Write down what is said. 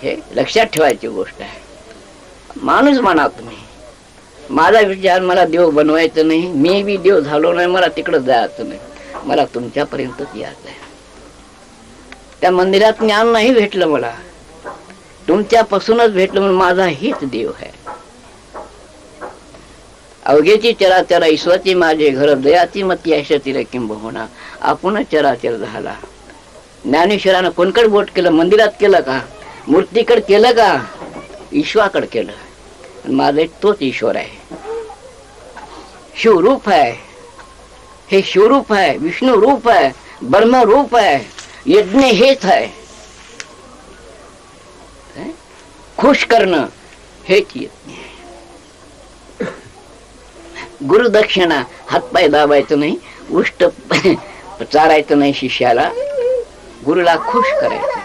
हे लक्षात ठेवायची गोष्ट आहे. माणूस म्हणा तुम्ही, माझा विचार मला देव बनवायचं नाही, मी बी देव झालो नाही, मला तिकडं जायचं नाही, मला तुमच्यापर्यंतच यायचं आहे. त्या मंदिरात ज्ञान नाही भेटलं, मला तुमच्यापासूनच भेटलं, म्हणून माझा हेच देव आहे. अवघेची चराचर ईश्वरची माझे घर, दयाची मती ऐशतील किंबहुना, आपण चराचर झाला. ज्ञानेश्वरानं कोणकडे बोट केलं? मंदिरात केलं का? मूर्तीकडे केलं का? ईश्वराकडे केलं. माझे तोच ईश्वर आहे, शिवरूप आहे. हे शिवरूप आहे, विष्णू रूप आहे, ब्रह्म रूप आहे, यज्ञ हेच आहे. खुश करणं हेच यज्ञ आहे. गुरुदक्षिणा हातपाय दाबायचं नाही, उष्ट चारायचं नाही शिष्याला, गुरुला खुश करायचं.